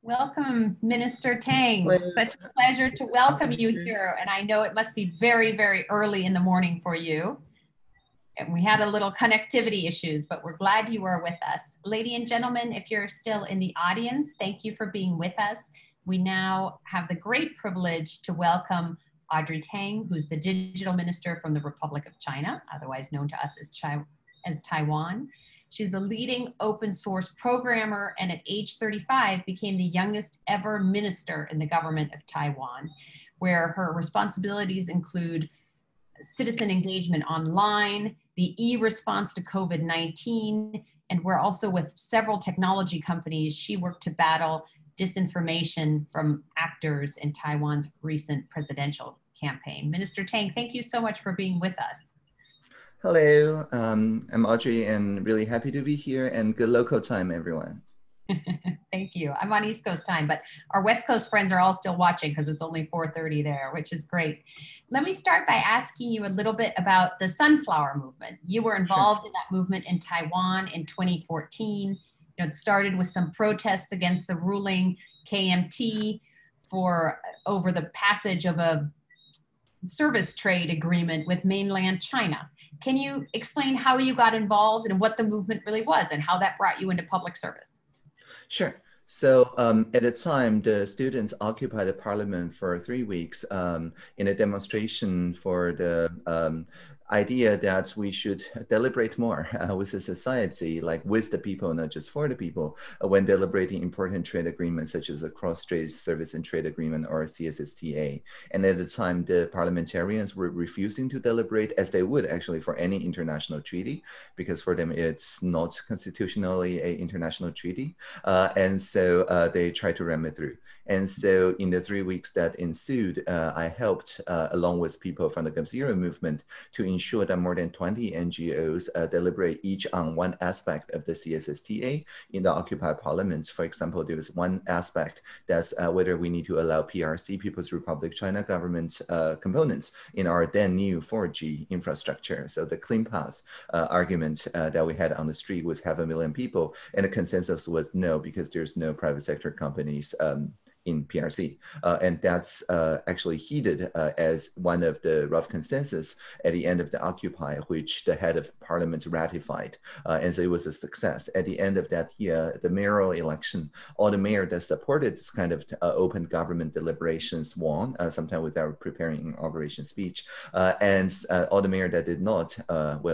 Welcome, Minister Tang. Hello. Such a pleasure to welcome you here. And I know it must be very, very early in the morning for you. And we had a little connectivity issues, but we're glad you were with us. Ladies and gentlemen, if you're still in the audience, thank you for being with us. We now have the great privilege to welcome Audrey Tang, who's the Digital Minister from the Republic of China, otherwise known to us as Taiwan. She's a leading open source programmer, and at age 35 became the youngest ever minister in the government of Taiwan, where her responsibilities include citizen engagement online, the e-response to COVID-19, and we're also with several technology companies. She worked to battle disinformation from actors in Taiwan's recent presidential campaign. Minister Tang, thank you so much for being with us. Hello, I'm Audrey and really happy to be here, and good local time, everyone. Thank you. I'm on East Coast time, but our West Coast friends are all still watching because it's only 4:30 there, which is great. Let me start by asking you a little bit about the sunflower movement. You were involved in that movement in Taiwan in 2014. You know, it started with some protests against the ruling KMT over the passage of a service trade agreement with mainland China. Can you explain how you got involved and what the movement really was and how that brought you into public service? Sure. So at the time, the students occupied the parliament for 3 weeks in a demonstration for the idea that we should deliberate more with the society, like with the people, not just for the people, when deliberating important trade agreements such as a cross-strait service and trade agreement or CSSTA. And at the time, the parliamentarians were refusing to deliberate, as they would actually for any international treaty, because for them it's not constitutionally an international treaty. And so they tried to ram it through. And so in the 3 weeks that ensued, I helped, along with people from the Gov Zero movement, to ensure that more than 20 NGOs deliberate each on one aspect of the CSSTA in the occupied parliaments. For example, there was one aspect that's whether we need to allow PRC, People's Republic China government components in our then new 4G infrastructure. So the clean path argument that we had on the street was 500,000 people, and the consensus was no, because there's no private sector companies in PRC. And that's actually heeded as one of the rough consensus at the end of the Occupy, which the head of parliament ratified. And so it was a success. At the end of that year, the mayoral election, all the mayor that supported this kind of open government deliberations won, sometime without preparing an inauguration speech. And all the mayor that did not,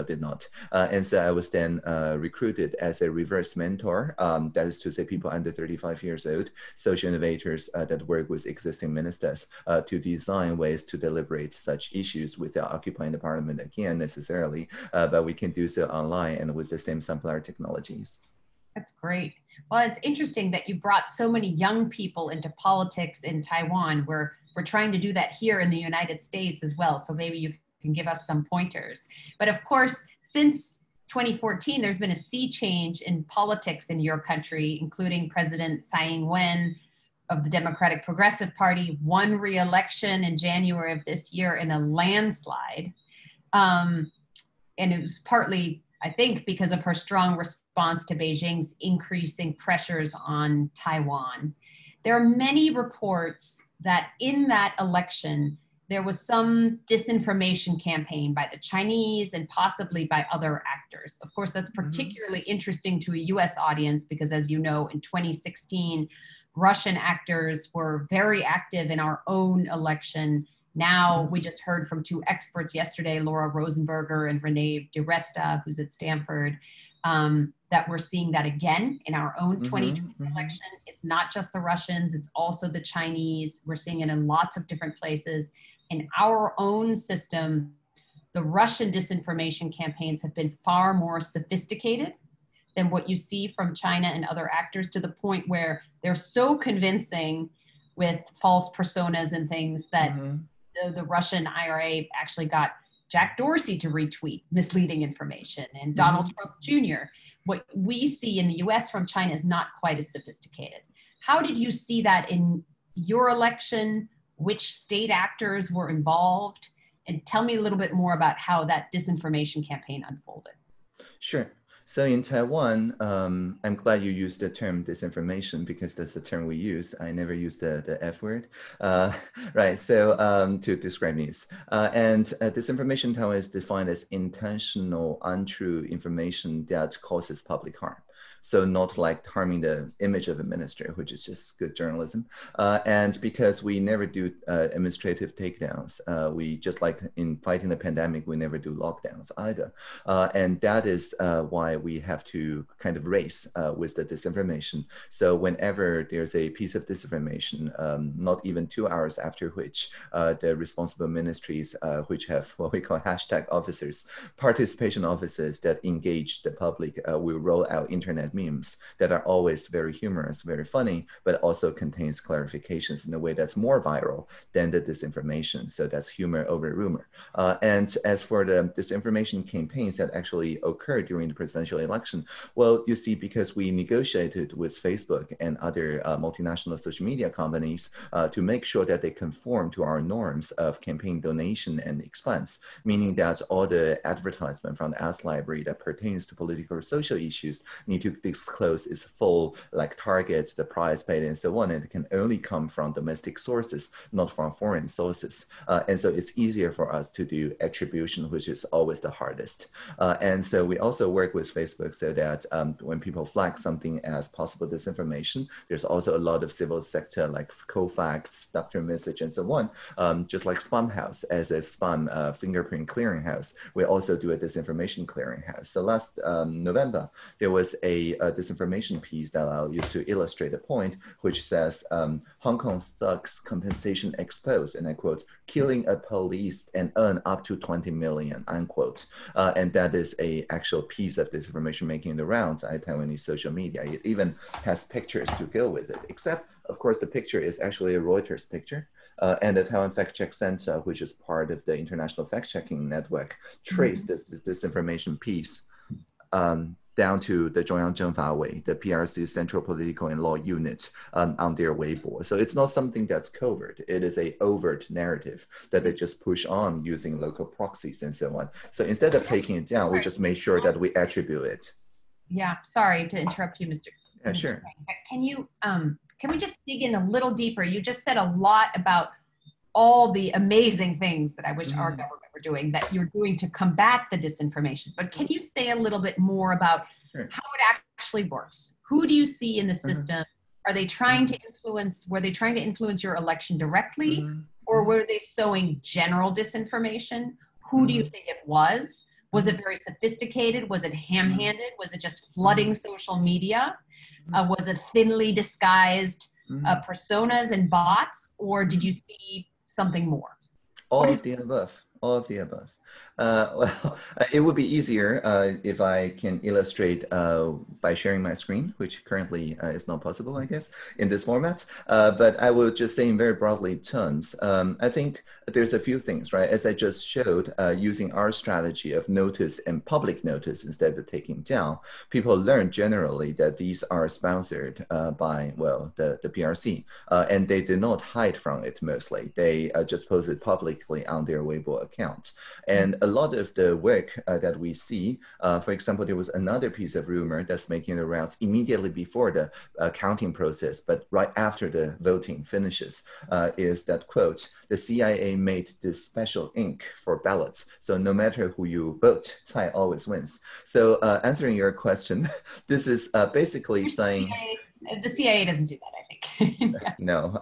did not. And so I was then recruited as a reverse mentor, that is to say people under 35 years old, social innovators that work with existing ministers to design ways to deliberate such issues without occupying the parliament again necessarily, but we can do so online and with the same sunflower technologies. That's great. Well, it's interesting that you brought so many young people into politics in Taiwan. We're trying to do that here in the United States as well. So maybe you can give us some pointers. But of course, since 2014, there's been a sea change in politics in your country, including President Tsai Ing-wen of the Democratic Progressive Party won re-election in January of this year in a landslide. And it was partly, I think, because of her strong response to Beijing's increasing pressures on Taiwan. There are many reports that in that election, there was some disinformation campaign by the Chinese and possibly by other actors. Of course, that's particularly interesting to a US audience because, as you know, in 2016, Russian actors were very active in our own election. Now, we just heard from two experts yesterday, Laura Rosenberger and Renee DiResta, who's at Stanford, that we're seeing that again in our own 2020 election. It's not just the Russians, it's also the Chinese. We're seeing it in lots of different places. In our own system, the Russian disinformation campaigns have been far more sophisticated than what you see from China and other actors, to the point where they're so convincing with false personas and things that the Russian IRA actually got Jack Dorsey to retweet misleading information and Donald Trump Jr. What we see in the US from China is not quite as sophisticated. How did you see that in your election? Which state actors were involved? And tell me a little bit more about how that disinformation campaign unfolded. Sure. So in Taiwan, I'm glad you used the term disinformation because that's the term we use. I never use the F word, uh, right? So to describe news. And disinformation in Taiwan is defined as intentional, untrue information that causes public harm. So not like harming the image of a minister, which is just good journalism. And because we never do administrative takedowns, we just like in fighting the pandemic, we never do lockdowns either. And that is why we have to kind of race with the disinformation. So whenever there's a piece of disinformation, not even 2 hours after which the responsible ministries, which have what we call hashtag officers, participation officers that engage the public, will roll out internet memes that are always very humorous, very funny, but also contains clarifications in a way that's more viral than the disinformation. So that's humor over rumor. And as for the disinformation campaigns that actually occurred during the presidential election, well, you see, because we negotiated with Facebook and other multinational social media companies to make sure that they conform to our norms of campaign donation and expense, meaning that all the advertisement from the ads library that pertains to political or social issues need to disclose its full like targets, the price paid, and so on. And it can only come from domestic sources, not from foreign sources. And so it's easier for us to do attribution, which is always the hardest. And so we also work with Facebook so that when people flag something as possible disinformation, there's also a lot of civil sector like Kofacts, Dr. Message, and so on. Just like Spamhaus as a spam fingerprint clearinghouse, we also do a disinformation clearinghouse. So last November, there was a disinformation piece that I'll use to illustrate a point, which says Hong Kong thugs compensation exposed, and I quote, killing a police and earn up to 20 million, unquote. And that is a actual piece of disinformation making the rounds on Taiwanese social media. It even has pictures to go with it, except of course the picture is actually a Reuters picture. And the Taiwan Fact Check Center, which is part of the International Fact Checking Network, traced this disinformation piece down to the Zhongyang Zhengfa Wei, the PRC Central Political and Law Unit on their Weibo. So it's not something that's covert. It is a overt narrative that they just push on using local proxies and so on. So instead of taking it down, we just made sure that we attribute it. Yeah, sorry to interrupt you, Mr. Yeah, sure. Can you, can we just dig in a little deeper? You just said a lot about all the amazing things that I wish our government were doing, that you're doing to combat the disinformation. But can you say a little bit more about how it actually works? Who do you see in the system? Are they trying to influence, were they trying to influence your election directly? Or were they sowing general disinformation? Who do you think it was? Was it very sophisticated? Was it ham-handed? Was it just flooding social media? Was it thinly disguised personas and bots? Or did you see something more? All of the above. All of the above. Well, it would be easier if I can illustrate by sharing my screen, which currently is not possible, I guess, in this format. But I will just say in very broadly terms, I think there's a few things, right? As I just showed, using our strategy of notice and public notice instead of taking down, people learn generally that these are sponsored by, well, the PRC, and they do not hide from it mostly. They just post it publicly on their Weibo account. And a lot of the work that we see, for example, there was another piece of rumor that's making the rounds immediately before the counting process, but right after the voting finishes, is that, quote, the CIA made this special ink for ballots. So no matter who you vote, Tsai always wins. So answering your question, this is basically saying... The CIA doesn't do that, I think. No,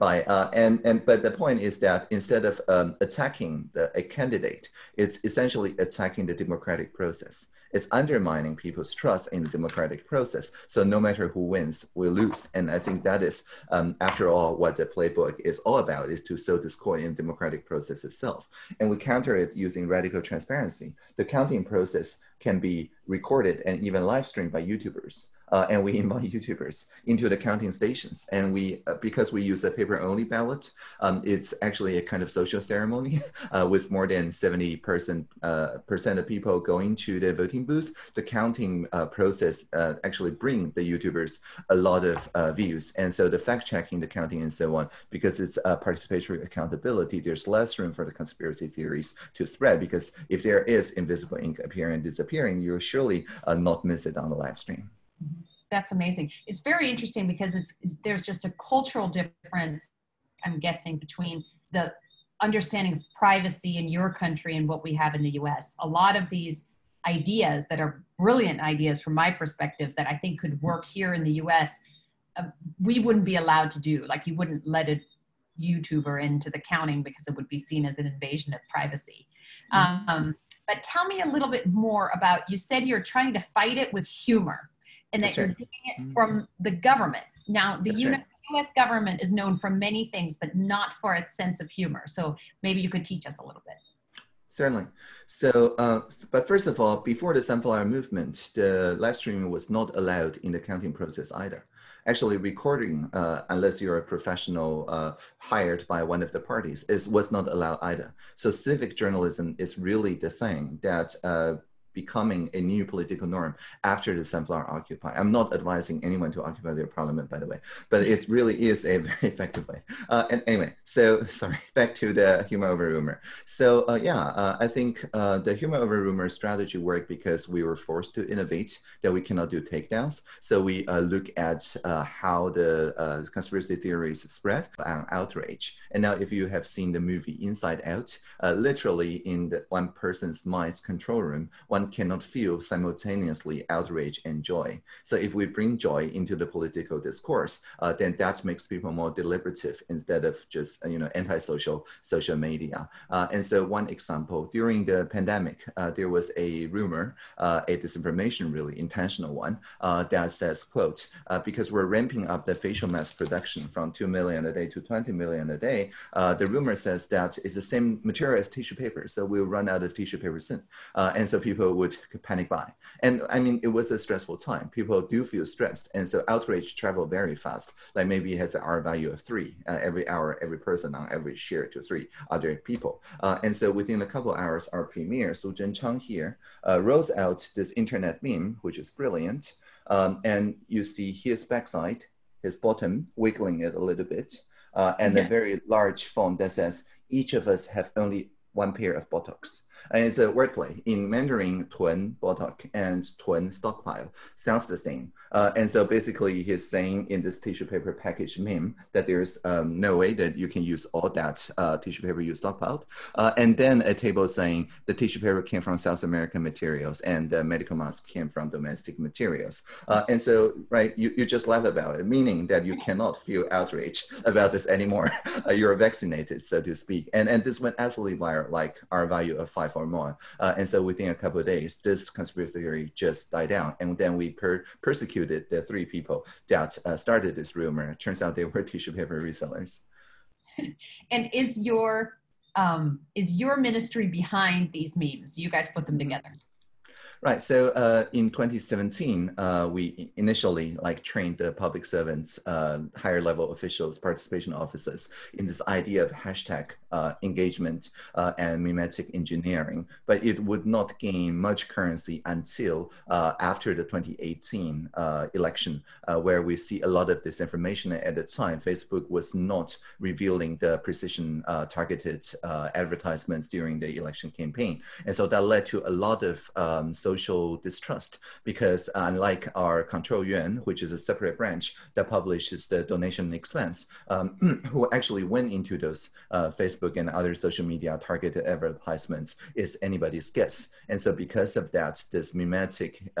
right. But the point is that instead of attacking a candidate, it's essentially attacking the democratic process. It's undermining people's trust in the democratic process. So no matter who wins, we lose. And I think that is, after all, what the playbook is all about, is to sow discord in the democratic process itself. And we counter it using radical transparency. The counting process can be recorded and even live streamed by YouTubers. and we invite YouTubers into the counting stations. And we, because we use a paper-only ballot, it's actually a kind of social ceremony with more than 70% of people going to the voting booth. The counting process actually bring the YouTubers a lot of views. And so the fact-checking, the counting and so on, because it's participatory accountability, there's less room for the conspiracy theories to spread, because if there is invisible ink appearing and disappearing, you'll surely not miss it on the live stream. That's amazing. It's very interesting because there's just a cultural difference, I'm guessing, between the understanding of privacy in your country and what we have in the US. A lot of these ideas that are brilliant ideas from my perspective that I think could work here in the US, we wouldn't be allowed to do. Like, you wouldn't let a YouTuber into the counting because it would be seen as an invasion of privacy. But tell me a little bit more about, you said you're trying to fight it with humor, and that you're doing it from the government. Now, the US government is known for many things, but not for its sense of humor. So maybe you could teach us a little bit. Certainly. So, but first of all, before the Sunflower Movement, the live streaming was not allowed in the counting process either. Actually, recording, unless you're a professional hired by one of the parties, was not allowed either. So civic journalism is really the thing that becoming a new political norm after the Sunflower Occupy. I'm not advising anyone to occupy their parliament, by the way, but it really is a very effective way. And anyway, so sorry, back to the humor over rumor. So I think the humor over rumor strategy worked because we were forced to innovate, that we cannot do takedowns. So we look at how the conspiracy theories spread on outrage. And now if you have seen the movie Inside Out, literally in one person's mind's control room, one cannot feel simultaneously outrage and joy. So if we bring joy into the political discourse, then that makes people more deliberative instead of just antisocial social media. And so one example, during the pandemic, there was a rumor, a disinformation, really intentional one, that says, quote, because we're ramping up the facial mask production from 2 million a day to 20 million a day, the rumor says that it's the same material as tissue paper, so we'll run out of tissue paper soon. And so people would panic buy. And I mean, it was a stressful time. People do feel stressed. And so outrage travel very fast. Like maybe it has an R value of 3. Every hour, every person on average share to 3 other people. And so within a couple of hours, our premier, Su Zhenchang here, rolls out this internet meme, which is brilliant. And you see his backside, his bottom, wiggling it a little bit. And a very large font that says, each of us have only one pair of buttocks. And it's a wordplay. In Mandarin, 囤 buttock and 囤 stockpile sounds the same. And so basically he's saying in this tissue paper package meme that there's no way that you can use all that tissue paper you stockpiled. And then a table saying the tissue paper came from South American materials and the medical mask came from domestic materials. And so, right, you just laugh about it, meaning that you cannot feel outrage about this anymore. You're vaccinated, so to speak. And this went absolutely viral, like our value of 5 or more. And so within a couple of days, this conspiracy theory just died down. And then we persecuted the 3 people that started this rumor. Turns out they were tissue paper resellers. And is your ministry behind these memes? You guys put them together? Right. So in 2017, we initially trained the public servants, higher level officials, participation officers in this idea of hashtag engagement and mimetic engineering. But it would not gain much currency until after the 2018 election, where we see a lot of disinformation. At the time, Facebook was not revealing the precision targeted advertisements during the election campaign. And so that led to a lot of social distrust, because unlike our control yuan, which is a separate branch that publishes the donation expense, who actually went into those Facebook and other social media targeted advertisements is anybody's guess. And so because of that, this mimetic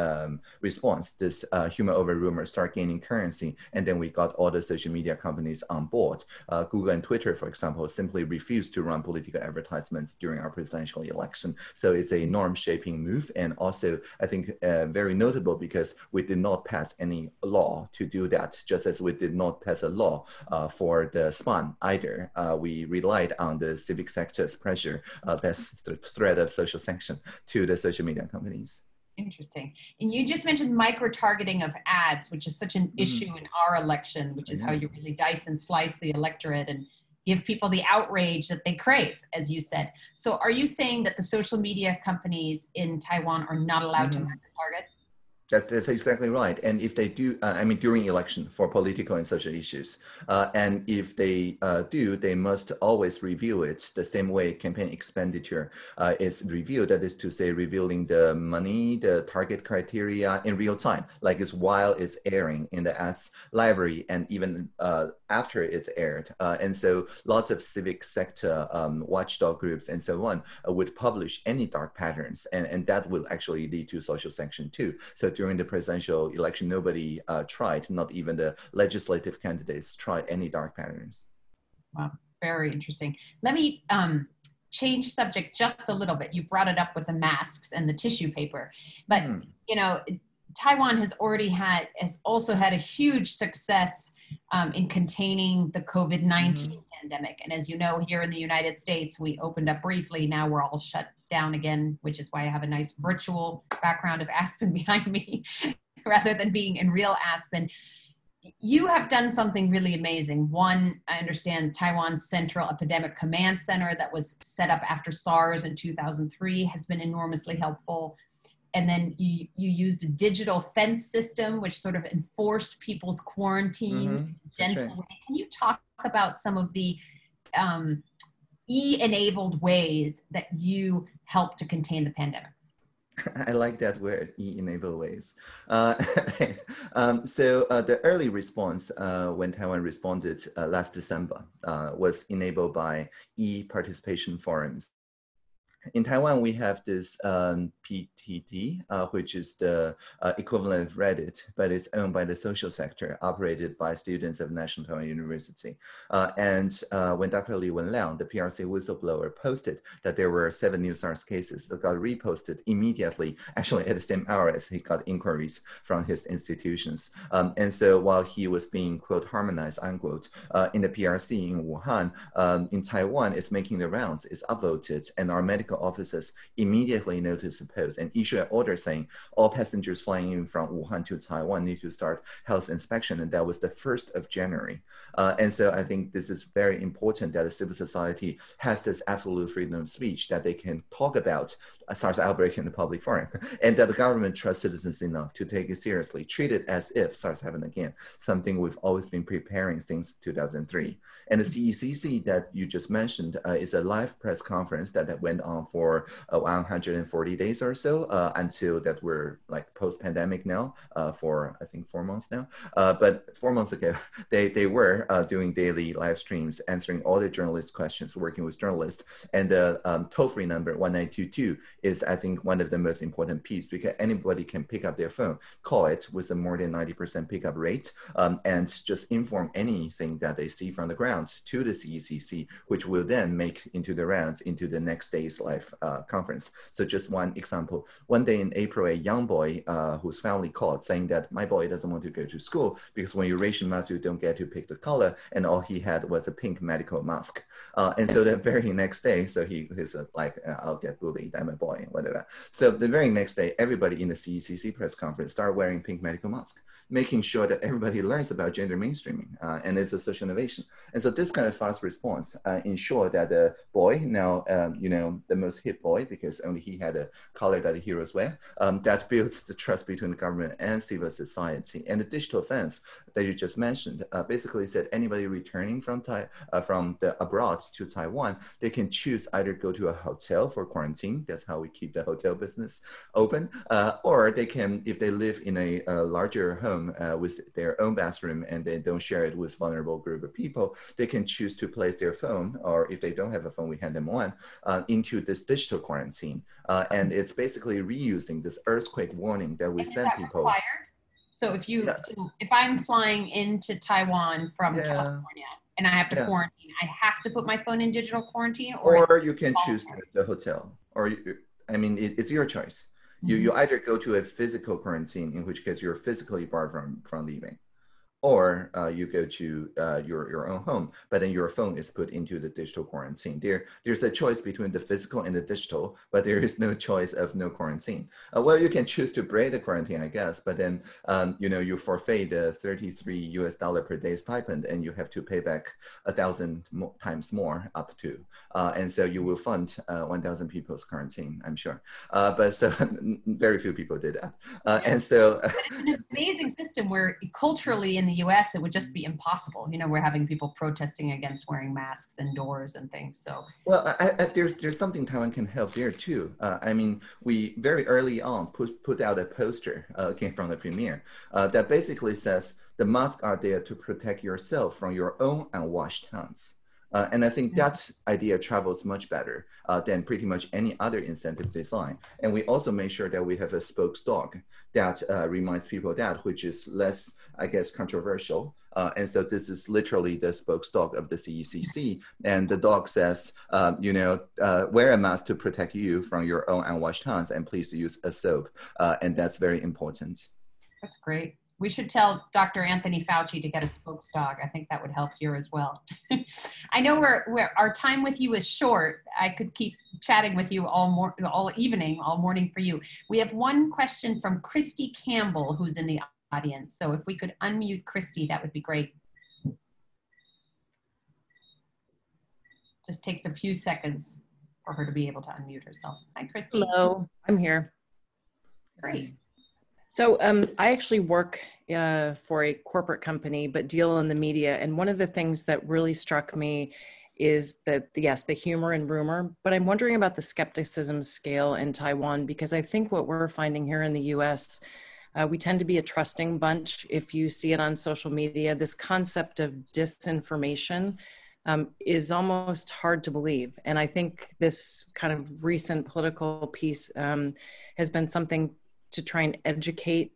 response, this humor over rumor start gaining currency. And then we got all the social media companies on board. Google and Twitter, for example, simply refused to run political advertisements during our presidential election. So it's a norm shaping move. And also, I think, very notable because we did not pass any law to do that, just as we did not pass a law for the spam either. We relied on the civic sector's pressure, that's the threat of social sanction to the social media companies. Interesting. And you just mentioned micro-targeting of ads, which is such an issue in our election, which is how you really dice and slice the electorate and give people the outrage that they crave, as you said. So are you saying that the social media companies in Taiwan are not allowed to micro-target? That's exactly right. And if they do, I mean, during election for political and social issues, and if they do, they must always review it the same way campaign expenditure is reviewed. That is to say, revealing the money, the target criteria in real time, like it's while it's airing in the ads library and even after it's aired. And so lots of civic sector watchdog groups and so on would publish any dark patterns, and that will actually lead to social sanction too. So during the presidential election, nobody tried, not even the legislative candidates tried any dark patterns. Wow, very interesting. Let me change subject just a little bit. You brought it up with the masks and the tissue paper, but you know, Taiwan has also had a huge success in containing the COVID-19 pandemic. And as you know, here in the United States, we opened up briefly. Now we're all shut down again, which is why I have a nice virtual background of Aspen behind me rather than being in real Aspen. You have done something really amazing. One, I understand Taiwan's Central Epidemic Command Center that was set up after SARS in 2003 has been enormously helpful. And then you used a digital fence system, which sort of enforced people's quarantine in a gentle way. Can you talk about some of the e-enabled ways that you helped to contain the pandemic? I like that word, e-enable ways. So the early response when Taiwan responded last December was enabled by e-participation forums. In Taiwan, we have this PTT, which is the equivalent of Reddit, but it's owned by the social sector, operated by students of National Taiwan University. And when Dr. Li Wenliang, the PRC whistleblower, posted that there were 7 new SARS cases that got reposted immediately, actually at the same hour as he got inquiries from his institutions. And so while he was being, quote, harmonized, unquote, in the PRC in Wuhan, in Taiwan, it's making the rounds, it's upvoted, and our medical officers immediately noticed the post and issued an order saying all passengers flying in from Wuhan to Taiwan need to start health inspection, and that was the 1st of January. And so I think this is very important that the civil society has this absolute freedom of speech, that they can talk about a SARS outbreak in the public forum, and that the government trusts citizens enough to take it seriously, treat it as if SARS happened again, something we've always been preparing since 2003. And the CECC that you just mentioned is a live press conference that went on for 140 days or so until that we're like post-pandemic now for I think 4 months now. But 4 months ago, they were doing daily live streams, answering all the journalist questions, working with journalists. And the toll-free number 1922 is, I think, one of the most important pieces, because anybody can pick up their phone, call it with a more than 90% pickup rate, and just inform anything that they see from the ground to the CECC, which will then make into the rounds into the next day's live conference. So just one example, one day in April, a young boy whose family called saying that my boy doesn't want to go to school because when you ration mask, you don't get to pick the color, and all he had was a pink medical mask. And so the very next day, so he's like, I'll get bullied, I'm a boy, whatever. So the very next day, everybody in the CECC press conference started wearing pink medical mask, making sure that everybody learns about gender mainstreaming, and it's a social innovation. And so this kind of fast response ensured that the boy, now the most hip boy, because only he had a collar that the heroes wear, that builds the trust between the government and civil society. And the digital fence that you just mentioned basically said anybody returning from the abroad to Taiwan, they can choose either go to a hotel for quarantine, that's how we keep the hotel business open, or they can, if they live in a larger home with their own bathroom and they don't share it with vulnerable group of people, they can choose to place their phone, or if they don't have a phone, we hand them one, into this digital quarantine. And it's basically reusing this earthquake warning that we send people. Required? So if I'm flying into Taiwan from California and I have to quarantine, I have to put my phone in digital quarantine? Or you can choose the hotel, or it's your choice. You either go to a physical quarantine, in which case you're physically barred from leaving, or you go to your own home, but then your phone is put into the digital quarantine. There's a choice between the physical and the digital, but there is no choice of no quarantine. Well, you can choose to break the quarantine, I guess, but then you forfeit the $33 per day stipend, and you have to pay back 1,000 times more up to, and so you will fund 1,000 people's quarantine, I'm sure. But so very few people did that, and so it's an amazing system where culturally in the US, it would just be impossible. You know, we're having people protesting against wearing masks indoors and things. So, well, there's something Taiwan can help there too. I mean, we very early on put out a poster, came from the premier, that basically says the masks are there to protect yourself from your own unwashed hands. And I think that idea travels much better than pretty much any other incentive design. And we also make sure that we have a spokesdog that reminds people that, which is less, I guess, controversial. And so this is literally the spokesdog of the CECC. And the dog says, wear a mask to protect you from your own unwashed hands, and please use a soap. And that's very important. That's great. We should tell Dr. Anthony Fauci to get a spokesdog. I think that would help here as well. I know our time with you is short. I could keep chatting with you all evening, all morning for you. We have one question from Christy Campbell, who's in the audience. So if we could unmute Christy, that would be great. Just takes a few seconds for her to be able to unmute herself. Hi, Christy. Hello, I'm here. Great. So I actually work for a corporate company, but deal in the media. And one of the things that really struck me is that, yes, the humor and rumor, but I'm wondering about the skepticism scale in Taiwan, because I think what we're finding here in the US, we tend to be a trusting bunch. If you see it on social media, this concept of disinformation is almost hard to believe. And I think this kind of recent political piece has been something to try and educate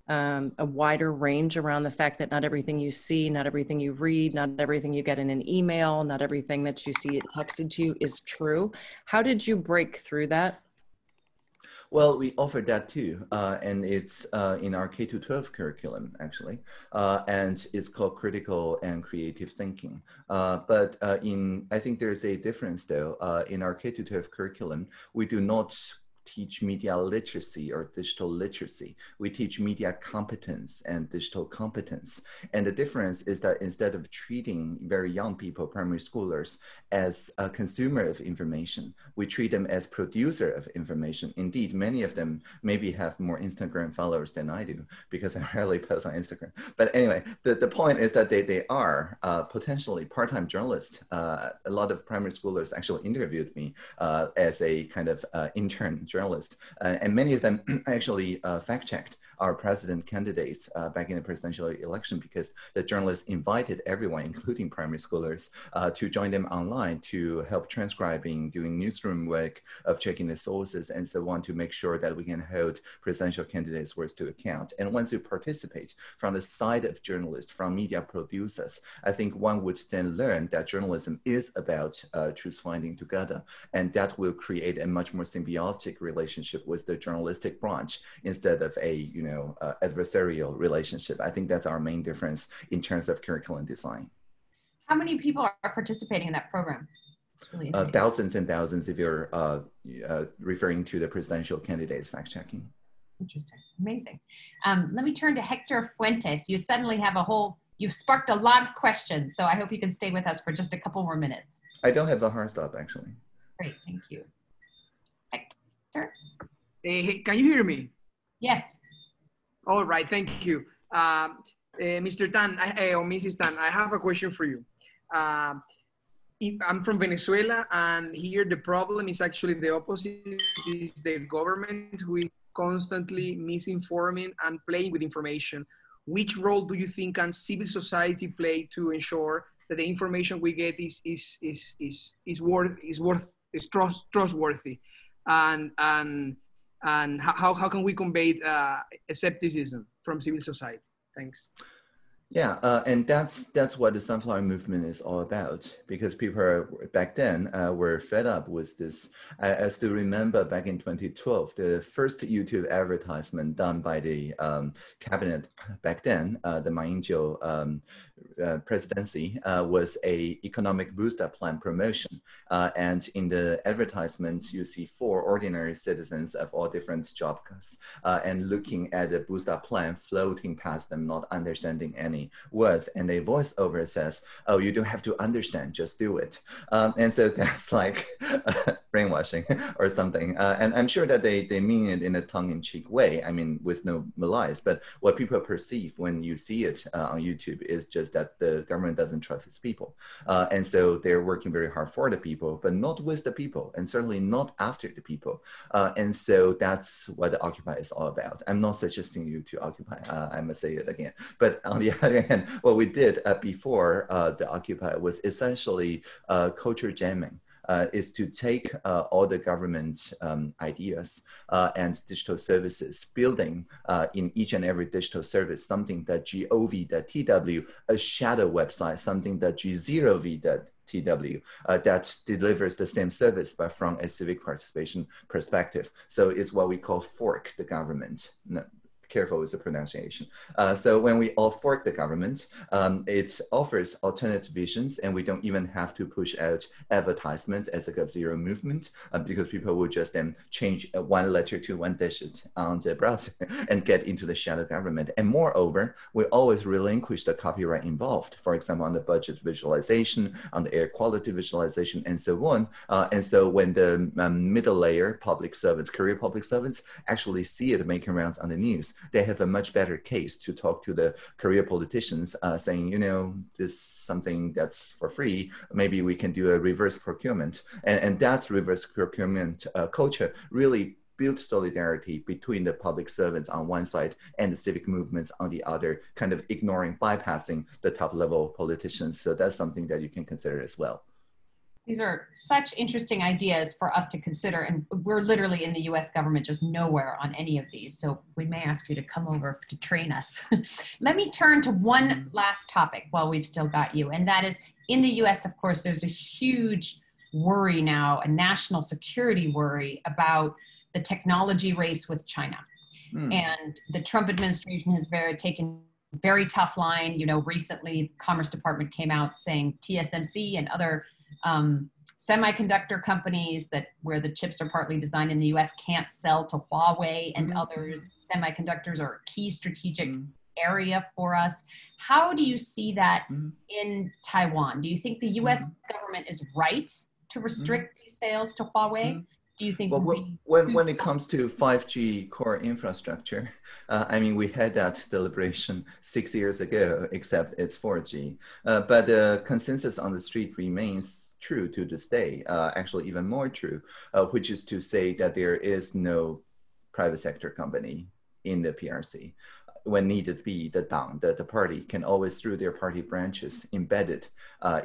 a wider range around the fact that not everything you see, not everything you read, not everything you get in an email, not everything that you see texted to you is true. How did you break through that? Well, we offered that too, and it's in our K-12 curriculum, actually, and it's called critical and creative thinking. But I think there's a difference though. In our K-12 curriculum, we do not teach media literacy or digital literacy. We teach media competence and digital competence. And the difference is that instead of treating very young people, primary schoolers, as a consumer of information, we treat them as producer of information. Indeed, many of them maybe have more Instagram followers than I do, because I rarely post on Instagram. But anyway, the point is that they are potentially part-time journalists. A lot of primary schoolers actually interviewed me as a kind of intern journalist, and many of them actually fact-checked our president candidates back in the presidential election, because the journalists invited everyone, including primary schoolers, to join them online to help transcribing, doing newsroom work of checking the sources, and so on, to make sure that we can hold presidential candidates' words to account. And once you participate from the side of journalists, from media producers, I think one would then learn that journalism is about truth finding together, and that will create a much more symbiotic relationship with the journalistic branch instead of a adversarial relationship. I think that's our main difference in terms of curriculum design. How many people are participating in that program? Really thousands and thousands if you're referring to the presidential candidates fact-checking. Interesting, amazing. Let me turn to Hector Fuentes. You suddenly have you've sparked a lot of questions, so I hope you can stay with us for just a couple more minutes. I don't have a hard stop, actually. Great, thank you. Hector? Hey, can you hear me? Yes. All right, thank you. Mr. Tan, or Mrs. Tan, I have a question for you. I'm from Venezuela, and here the problem is actually the opposite. It's the government who is constantly misinforming and playing with information. Which role do you think can civil society play to ensure that the information we get is trustworthy, and how can we combat skepticism from civil society? Thanks. Yeah, and that's what the sunflower movement is all about. Because people back then were fed up with this. I still remember back in 2012, the first YouTube advertisement done by the cabinet back then, the Ma Ying-jeou presidency, was a economic booster plan promotion. And in the advertisements, you see 4 ordinary citizens of all different job class and looking at the booster plan floating past them, not understanding any words, and a voiceover says, "Oh, you don't have to understand, just do it." And so that's like brainwashing or something. And I'm sure that they mean it in a tongue-in-cheek way, I mean, with no malice. But what people perceive when you see it on YouTube is just that the government doesn't trust its people. And so they're working very hard for the people, but not with the people, and certainly not after the people. And so that's what the Occupy is all about. I'm not suggesting you to Occupy, I must say it again. But on the other hand, what we did before the Occupy was essentially culture jamming. Is to take all the government ideas and digital services, building in each and every digital service something that gov.tw, a shadow website, something that g0v.tw that delivers the same service, but from a civic participation perspective. So it's what we call fork the government. No, careful with the pronunciation. So when we all fork the government, it offers alternate visions, and we don't even have to push out advertisements as a Gov0 movement because people will just then change one letter to one digit on the browser and get into the shadow government. And moreover, we always relinquish the copyright involved, for example, on the budget visualization, on the air quality visualization, and so on. And so when the middle layer public servants, career public servants, actually see it making rounds on the news, they have a much better case to talk to the career politicians saying, you know, this is something that's for free, maybe we can do a reverse procurement. And that's reverse procurement culture really built solidarity between the public servants on one side and the civic movements on the other, kind of ignoring, bypassing the top level politicians. So that's something that you can consider as well. These are such interesting ideas for us to consider, and we're literally in the US government just nowhere on any of these, so we may ask you to come over to train us. Let me turn to one last topic while we've still got you, and that is, in the US, of course, there's a huge worry now, a national security worry about the technology race with China. And the Trump administration has taken very tough line. You know, recently the Commerce Department came out saying TSMC and other semiconductor companies where the chips are partly designed in the US can't sell to Huawei and others. Semiconductors are a key strategic area for us. How do you see that in Taiwan? Do you think the US government is right to restrict these sales to Huawei? Do you think when it comes to 5G core infrastructure, I mean, we had that deliberation 6 years ago, except it's 4G. But the consensus on the street remains true to this day, actually even more true, which is to say that there is no private sector company in the PRC. When needed be, the Tang, the party, can always, through their party branches, embed it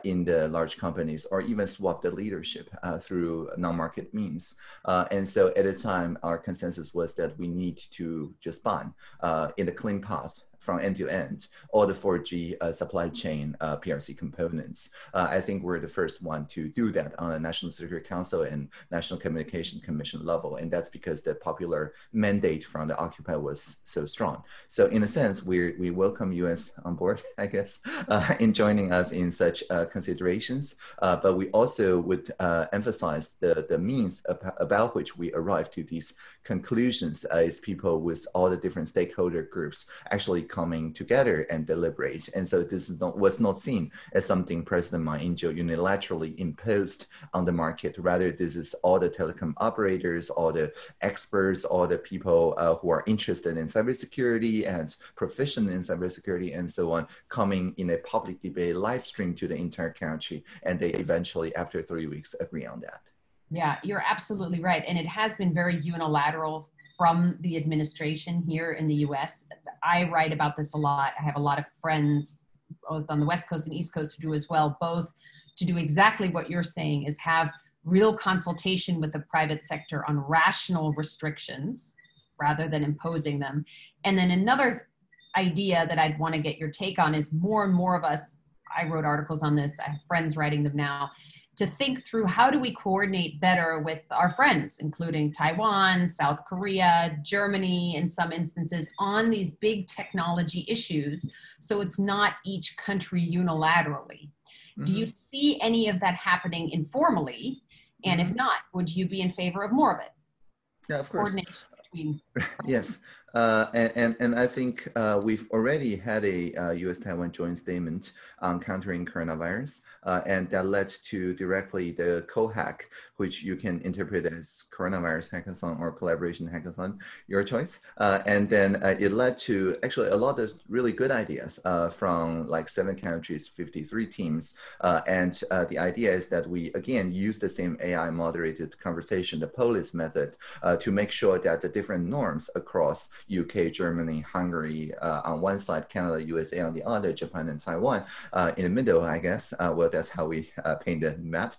in the large companies, or even swap the leadership through non-market means. And so at the time, our consensus was that we need to just ban in the clean path from end to end, all the 4G supply chain PRC components. I think we're the first one to do that on a National Security Council and National Communication Commission level. And that's because the popular mandate from the Occupy was so strong. So in a sense, we welcome US on board, I guess, in joining us in such considerations. But we also would emphasize the means about which we arrive to these conclusions as people with all the different stakeholder groups actually coming together and deliberate. And so this was not seen as something President Ma Ying-jeou unilaterally imposed on the market. Rather, this is all the telecom operators, all the experts, all the people who are interested in cybersecurity and proficient in cybersecurity and so on, coming in a public debate, live stream to the entire country. And they eventually, after 3 weeks, agree on that. Yeah, you're absolutely right. And it has been very unilateral from the administration here in the US. I write about this a lot. I have a lot of friends both on the West Coast and East Coast who do as well, both to do exactly what you're saying, is have real consultation with the private sector on rational restrictions rather than imposing them. And then another idea that I'd want to get your take on is more and more of us, I wrote articles on this, I have friends writing them now, to think through how do we coordinate better with our friends, including Taiwan, South Korea, Germany, in some instances, on these big technology issues, so it's not each country unilaterally. Do you see any of that happening informally? And if not, would you be in favor of more of it? Yeah, of course. Coordination between. Yes. And I think we've already had a U.S.-Taiwan joint statement on countering coronavirus, and that led to directly the COHAC, which you can interpret as coronavirus hackathon or collaboration hackathon, your choice. And then it led to actually a lot of really good ideas from like 7 countries, 53 teams. And the idea is that we, again, use the same AI moderated conversation, the POLIS method, to make sure that the different norms across UK, Germany, Hungary on one side, Canada, USA on the other, Japan and Taiwan in the middle, I guess. Well, that's how we paint the map,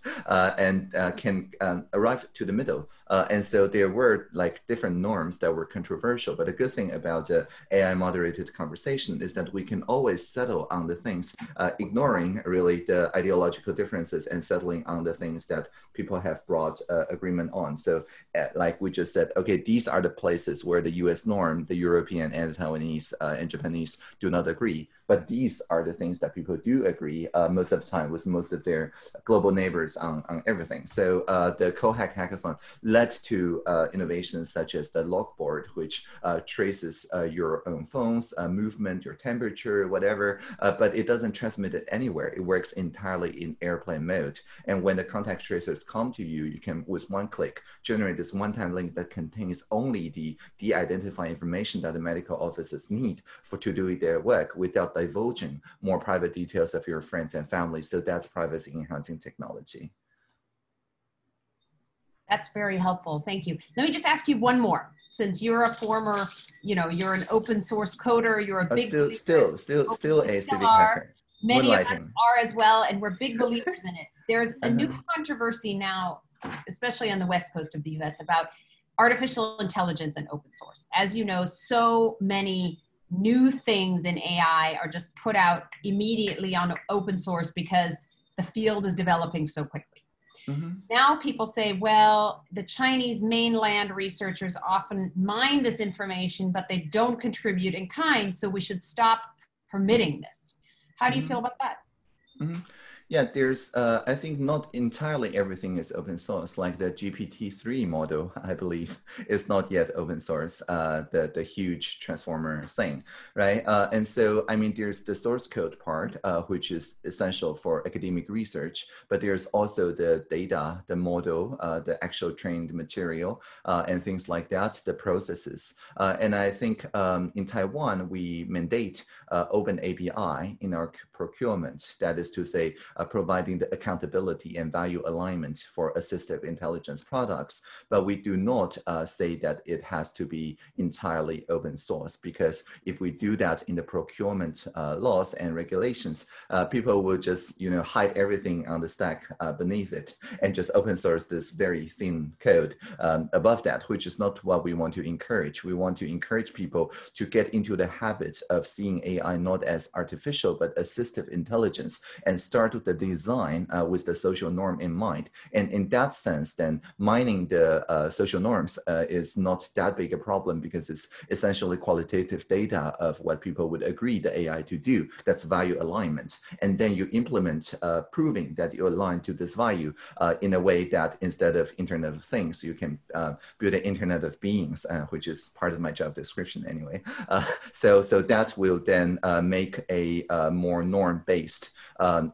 and can arrive to the middle. And so there were like different norms that were controversial, but the good thing about the AI moderated conversation is that we can always settle on the things, ignoring really the ideological differences and settling on the things that people have brought agreement on. So like we just said, okay, these are the places where the US norm, the European and the Taiwanese and Japanese do not agree. But these are the things that people do agree most of the time with most of their global neighbors on everything. So the COHAC hackathon led to innovations such as the logboard, which traces your own phone's movement, your temperature, whatever, but it doesn't transmit it anywhere. It works entirely in airplane mode. And when the contact tracers come to you, you can, with one click, generate this one-time link that contains only the de-identified information that the medical offices need to do their work without divulging more private details of your friends and family. So that's privacy enhancing technology. That's very helpful. Thank you. Let me just ask you one more. Since you're a former, you're an open source coder, you're a big still a civic hacker. Many of us are as well, and we're big believers in it. There's a new controversy now, especially on the West Coast of the US, about artificial intelligence and open source. As you know, so many new things in AI are just put out immediately on open source because the field is developing so quickly. Now people say, well, the Chinese mainland researchers often mine this information, but they don't contribute in kind, so we should stop permitting this. How do you feel about that? Yeah, there's, I think not entirely everything is open source, like the GPT-3 model, I believe, is not yet open source, the huge transformer thing, right? And so, I mean, there's the source code part, which is essential for academic research, but there's also the data, the model, the actual trained material, and things like that, the processes. And I think in Taiwan, we mandate open API in our procurement, that is to say, providing the accountability and value alignment for assistive intelligence products. But we do not say that it has to be entirely open source, because if we do that in the procurement laws and regulations, people will just hide everything on the stack beneath it and just open source this very thin code above that, which is not what we want to encourage. We want to encourage people to get into the habit of seeing AI not as artificial, but assistive intelligence, and start with the design with the social norm in mind. And in that sense, then mining the social norms is not that big a problem, because it's essentially qualitative data of what people would agree the AI to do. That's value alignment. And then you implement proving that you align to this value in a way that instead of Internet of Things, you can build an Internet of Beings, which is part of my job description anyway. So that will then make a more norm-based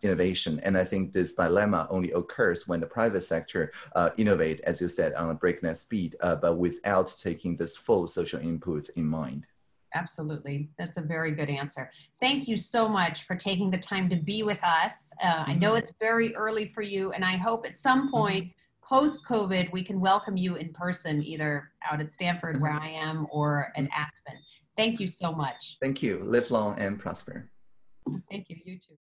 innovation. And I think this dilemma only occurs when the private sector innovate, as you said, on a breakneck speed, but without taking this full social input in mind. Absolutely. That's a very good answer. Thank you so much for taking the time to be with us. I know it's very early for you, and I hope at some point post-COVID, we can welcome you in person, either out at Stanford where I am or at Aspen. Thank you so much. Thank you. Live long and prosper. Thank you. You too.